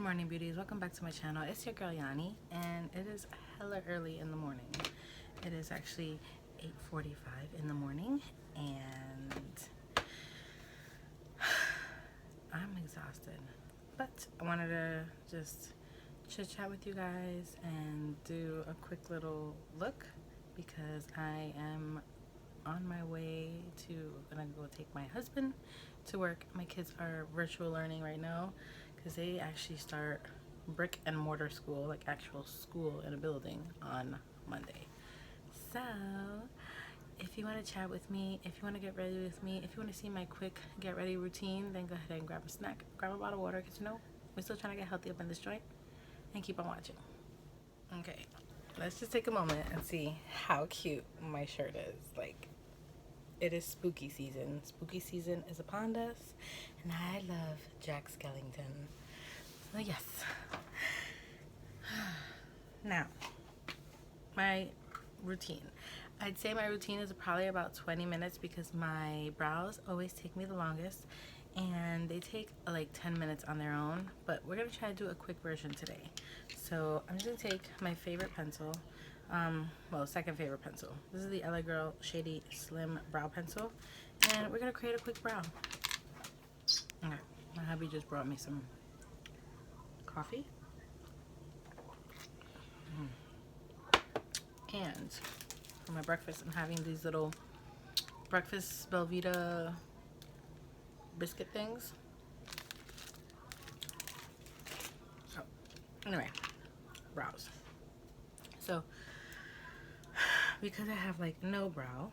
morning, beauties. Welcome back to my channel. It's your girl Yanni, and it is hella early in the morning. It is actually 8:45 in the morning, and I'm exhausted. But I wanted to just chit chat with you guys and do a quick little look because I am on my way to gonna go take my husband to work. My kids are virtual learning right now because they actually start brick and mortar school, like actual school in a building, on Monday. So if you want to chat with me, if you want to get ready with me, if you want to see my quick get ready routine, then go ahead and grab a snack, grab a bottle of water, because you know we're still trying to get healthy up in this joint, and keep on watching. Okay, let's just take a moment and see how cute my shirt is. Like, it is spooky season. Spooky season is upon us, and I love Jack Skellington. So yes. Now, my routine. I'd say my routine is probably about 20 minutes because my brows always take me the longest, and they take like 10 minutes on their own, but we're gonna try to do a quick version today. So I'm just gonna take my favorite pencil, second favorite pencil. This is the LA Girl Shady Slim Brow Pencil, and we're gonna create a quick brow. Okay, my hubby just brought me some coffee. And for my breakfast, I'm having these little breakfast Belvita biscuit things. So anyway, brows. So because I have like no brow,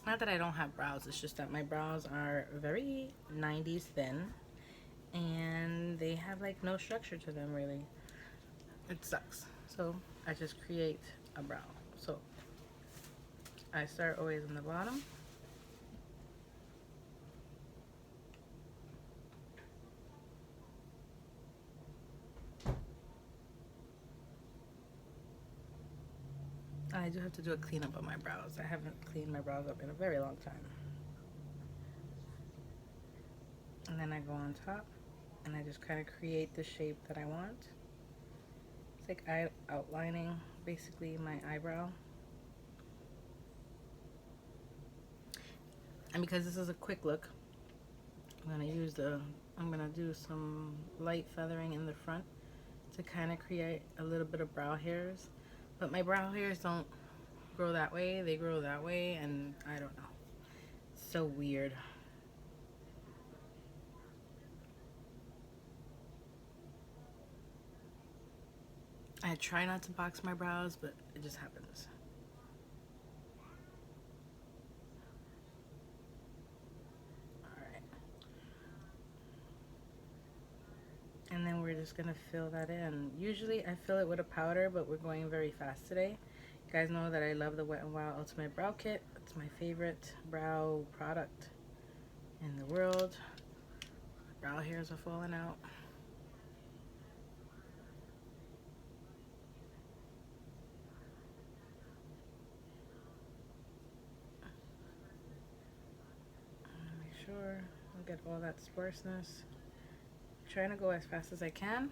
not that I don't have brows, it's just that my brows are very 90s thin and they have like no structure to them really. It sucks. So I just create a brow. So I start always on the bottom. I do have to do a cleanup of my brows. I haven't cleaned my brows up in a very long time. And then I go on top and I just kind of create the shape that I want. It's like outlining basically my eyebrow. And because this is a quick look, I'm gonna do some light feathering in the front to kind of create a little bit of brow hairs. But my brow hairs don't grow that way, they grow that way, and I don't know. It's so weird. I try not to box my brows, but it just happens. Alright. And then we're just gonna fill that in. Usually I fill it with a powder, but we're going very fast today. You guys know that I love the Wet n Wild Ultimate Brow Kit. It's my favorite brow product in the world. My brow hairs are falling out. Make sure I get all that sparseness. I'm trying to go as fast as I can.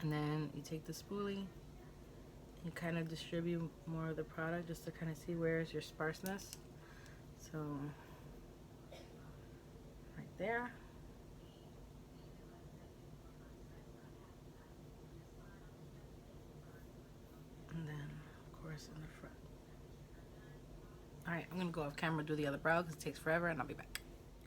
And then you take the spoolie, you kind of distribute more of the product just to kind of see where's your sparseness. So right there. And then of course in the front. Alright, I'm gonna go off camera, do the other brow because it takes forever, and I'll be back.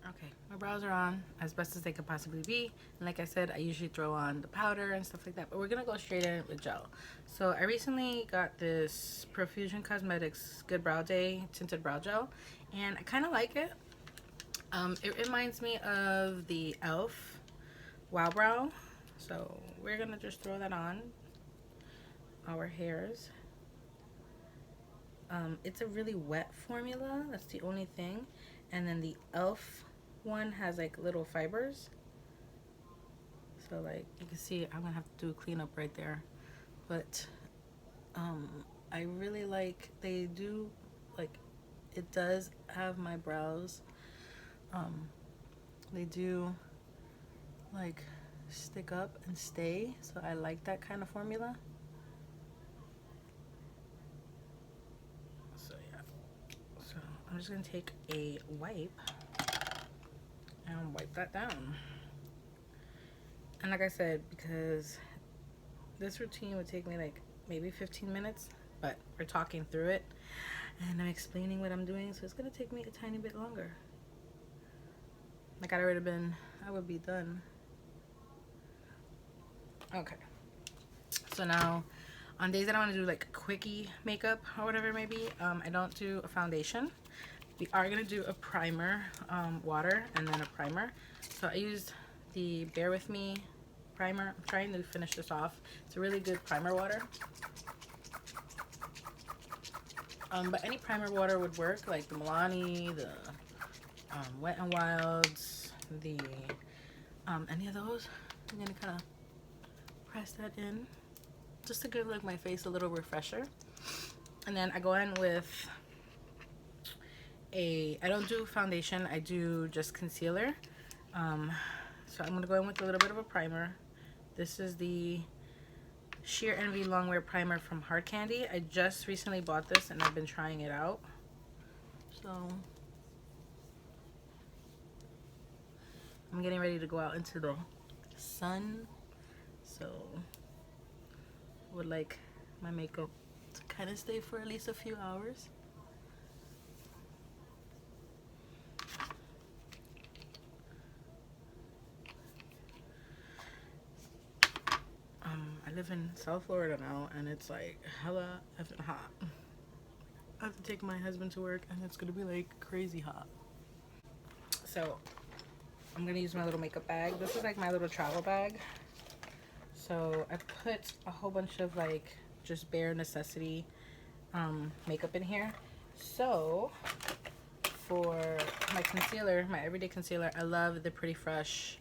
Okay, my brows are on as best as they could possibly be, and like I said, I usually throw on the powder and stuff like that, but we're gonna go straight in with gel. So I recently got this Profusion Cosmetics Good Brow Day tinted brow gel, and I kind of like it. It reminds me of the e.l.f. Wow Brow, so we're gonna just throw that on our hairs. It's a really wet formula, that's the only thing, and then the e.l.f. one has like little fibers, so like you can see I'm gonna have to do a cleanup right there, but I really like, they do, like, it does have my brows, they do like stick up and stay, so I like that kind of formula. So yeah, so I'm just gonna take a wipe and wipe that down. And like I said, because this routine would take me like maybe 15 minutes, but we're talking through it and I'm explaining what I'm doing, so it's gonna take me a tiny bit longer. Like I would be done. Okay, so now on days that I want to do like quickie makeup or whatever it may be, I don't do a foundation. We are gonna do a primer, water, and then a primer. So I used the Bear With Me primer. I'm trying to finish this off. It's a really good primer water. But any primer water would work, like the Milani, the Wet n Wild's, the any of those. I'm gonna kind of press that in just to give like my face a little refresher. And then I go in with I don't do foundation, I do just concealer. So I'm gonna go in with a little bit of a primer. This is the Sheer Envy Longwear Primer from Hard Candy. I just recently bought this and I've been trying it out. So I'm getting ready to go out into the sun. So I would like my makeup to kind of stay for at least a few hours. I live in South Florida now and it's like hella effing hot. I have to take my husband to work and it's gonna be like crazy hot. So I'm gonna use my little makeup bag. This is like my little travel bag. So I put a whole bunch of like just bare necessity makeup in here. So for my concealer, my everyday concealer, I love the Pretty Fresh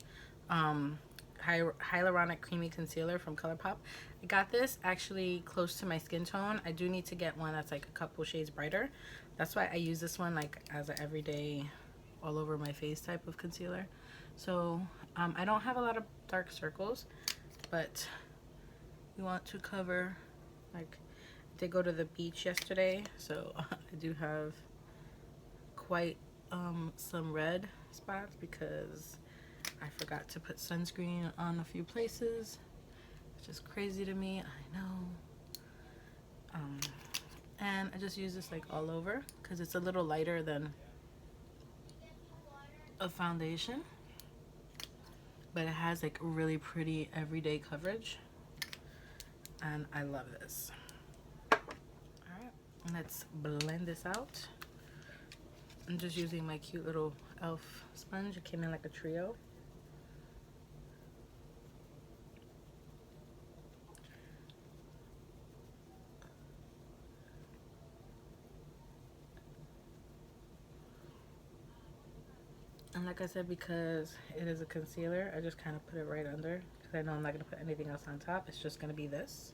hyaluronic creamy concealer from ColourPop. I got this actually close to my skin tone. I do need to get one that's like a couple shades brighter. That's why I use this one like as an everyday all over my face type of concealer. So I don't have a lot of dark circles, but you want to cover, like I did go to the beach yesterday, so I do have quite some red spots because I forgot to put sunscreen on a few places. It's just crazy to me, I know. And I just use this like all over because it's a little lighter than a foundation, but it has like really pretty everyday coverage and I love this. Alright, let's blend this out. I'm just using my cute little e.l.f. sponge. It came in like a trio. And like I said, because it is a concealer, I just kind of put it right under because I know I'm not going to put anything else on top. It's just going to be this.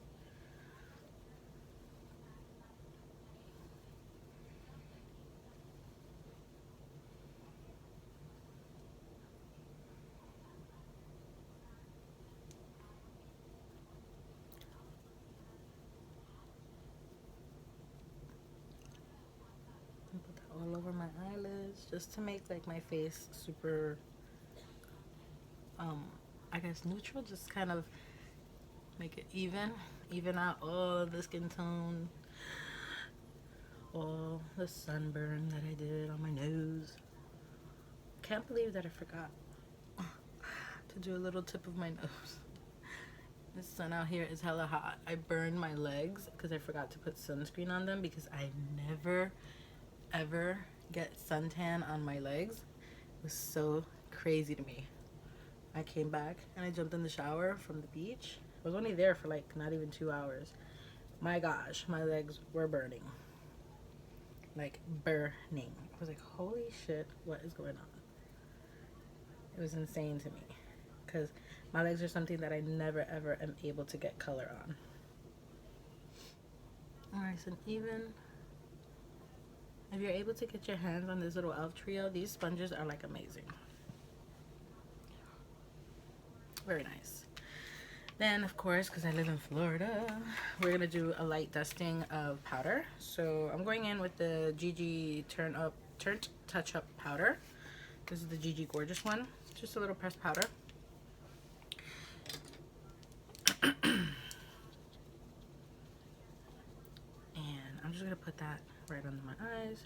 And put that all over my eyelids just to make like my face super, I guess neutral, just kind of make it even out all of the skin tone, all the sunburn that I did on my nose. Can't believe that I forgot to do a little tip of my nose. The sun out here is hella hot. I burned my legs because I forgot to put sunscreen on them because I never ever get suntan on my legs. It was so crazy to me. I came back and I jumped in the shower from the beach. I was only there for like not even 2 hours. My gosh, my legs were burning. Like burning. I was like, holy shit, what is going on? It was insane to me because my legs are something that I never ever am able to get color on. Nice and even. If you're able to get your hands on this little e.l.f. trio, these sponges are like amazing. Very nice. Then, of course, because I live in Florida, we're going to do a light dusting of powder. So I'm going in with the Gigi Turnt Touch Up powder. This is the Gigi Gorgeous one. Just a little pressed powder. And I'm just going to put that right under my eyes.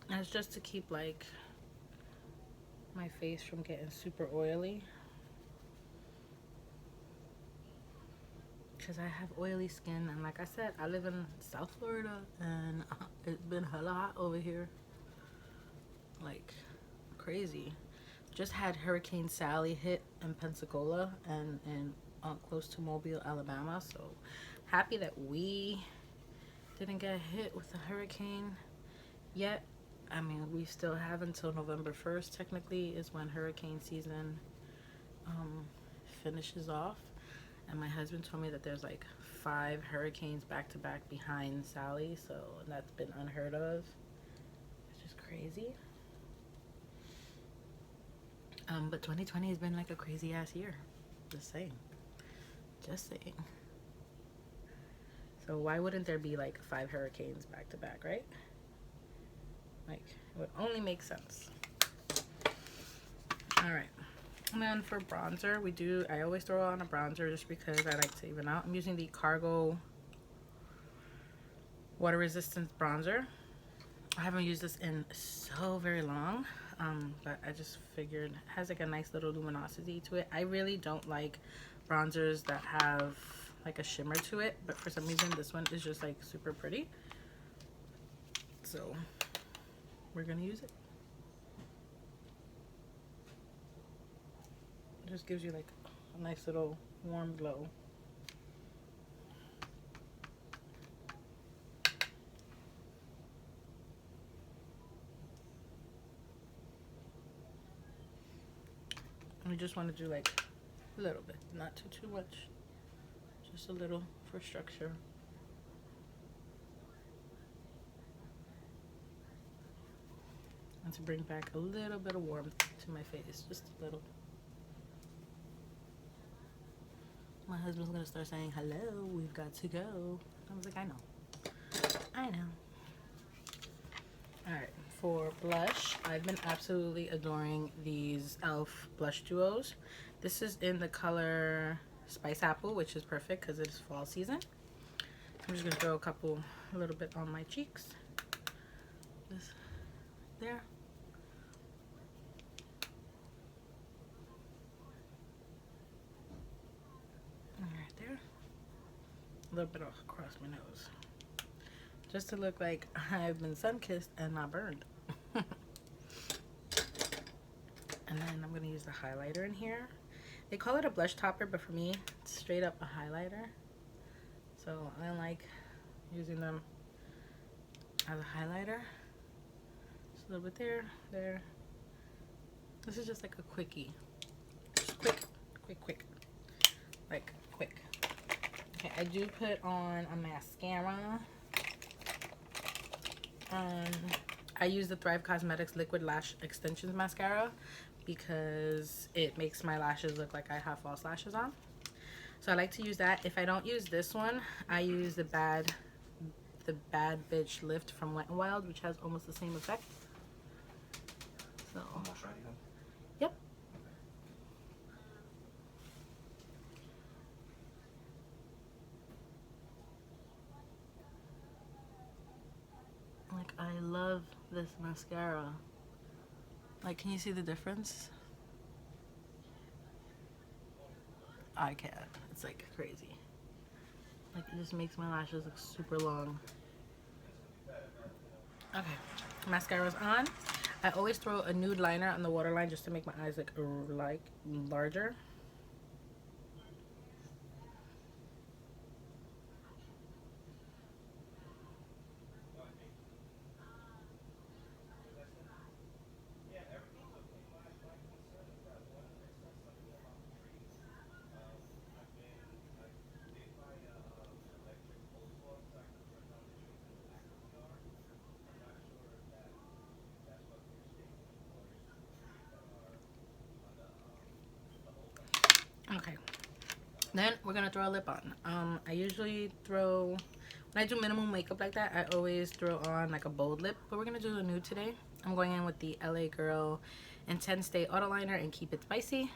And it's just to keep like my face from getting super oily, because I have oily skin, and like I said, I live in South Florida and it's been hella hot over here, like crazy. Just had Hurricane Sally hit in Pensacola and close to Mobile, Alabama, so happy that we didn't get hit with a hurricane yet. I mean, we still have until November 1st, technically, is when hurricane season finishes off. And my husband told me that there's like 5 hurricanes back to back behind Sally, so that's been unheard of. It's just crazy. But 2020 has been like a crazy ass year. Just saying. Just saying. So why wouldn't there be like 5 hurricanes back to back, right? Like, it would only make sense. Alright. And then for bronzer, I always throw on a bronzer just because I like to even out. I'm using the Cargo Water Resistant Bronzer. I haven't used this in so very long, but I just figured it has like a nice little luminosity to it. I really don't like bronzers that have like a shimmer to it, but for some reason this one is just like super pretty. So we're gonna use it. It just gives you like a nice little warm glow. And we just want to do like a little bit, not too much, just a little for structure. And to bring back a little bit of warmth to my face, just a little. My husband's gonna start saying, hello, we've got to go. I was like, I know. Alright, for blush, I've been absolutely adoring these e.l.f. blush duos. This is in the color Spice Apple, which is perfect because it is fall season. I'm just gonna throw a little bit on my cheeks. This, there. Right there. A little bit across my nose. Just to look like I've been sun-kissed and not burned. And then I'm going to use the highlighter in here. They call it a blush topper, but for me, it's straight up a highlighter. So I like using them as a highlighter. Just a little bit there, there. This is just like a quickie. Just quick. Like, quick. Okay, I do put on a mascara. I use the Thrive Cosmetics Liquid Lash Extensions Mascara because it makes my lashes look like I have false lashes on. So I like to use that. If I don't use this one, I use the Bad Bitch Lift from Wet n Wild, which has almost the same effect. So, yep. Like, I love this mascara. Like, can you see the difference? I can't. It's like crazy. Like, it just makes my lashes look super long. Okay, mascara's on. I always throw a nude liner on the waterline just to make my eyes look like larger. Okay, then we're gonna throw a lip on. I usually throw, when I do minimal makeup like that, I always throw on like a bold lip, but we're gonna do a nude today. I'm going in with the LA Girl Intense Stay Auto Liner and Keep It Spicy.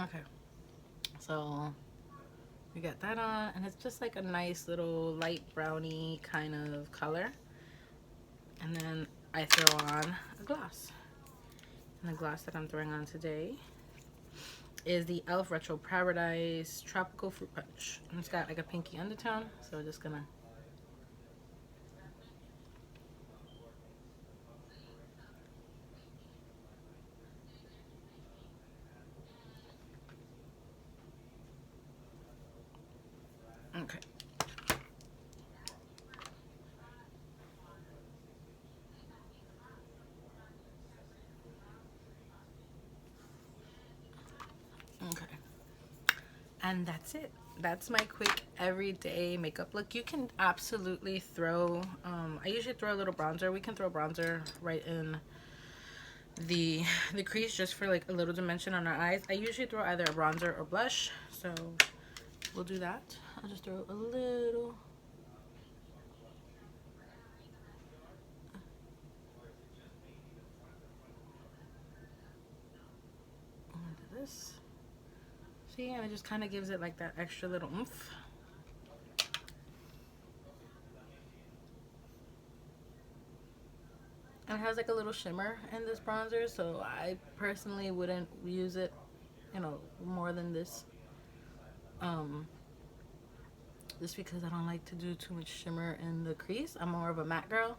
Okay, so we got that on, and it's just like a nice little light brownie kind of color. And then I throw on a gloss. And the gloss that I'm throwing on today is the e.l.f. Retro Paradise Tropical Fruit Punch. And it's got like a pinky undertone, so we're just gonna. Okay. Okay. And that's it. That's my quick everyday makeup look. You can absolutely throw, I usually throw a little bronzer. We can throw bronzer right in the crease just for like a little dimension on our eyes. I usually throw either a bronzer or blush, so we'll do that. I'll just throw a little. Into this. See, and it just kind of gives it like that extra little oomph. And it has like a little shimmer in this bronzer, so I personally wouldn't use it, you know, more than this. Just because I don't like to do too much shimmer in the crease. I'm more of a matte girl,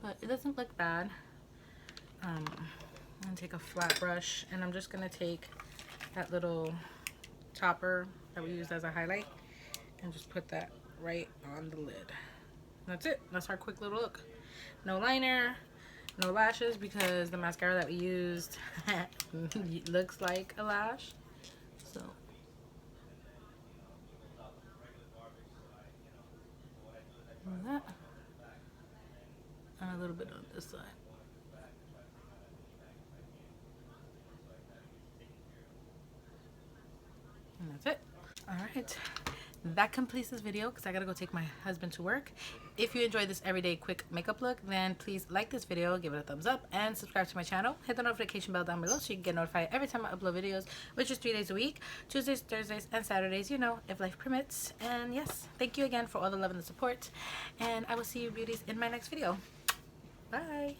but it doesn't look bad. I'm gonna take a flat brush, and I'm just gonna take that little topper that we used as a highlight and just put that right on the lid. That's it. That's our quick little look. No liner, no lashes, because the mascara that we used looks like a lash. So that, and a little bit on this side. And that's it. All right, that completes this video because I gotta go take my husband to work. If you enjoyed this everyday quick makeup look, then please like this video, give it a thumbs up, and subscribe to my channel. Hit the notification bell down below so you can get notified every time I upload videos, which is 3 days a week, Tuesdays, Thursdays, and Saturdays, you know, if life permits. And yes, thank you again for all the love and the support, and I will see you beauties in my next video. Bye.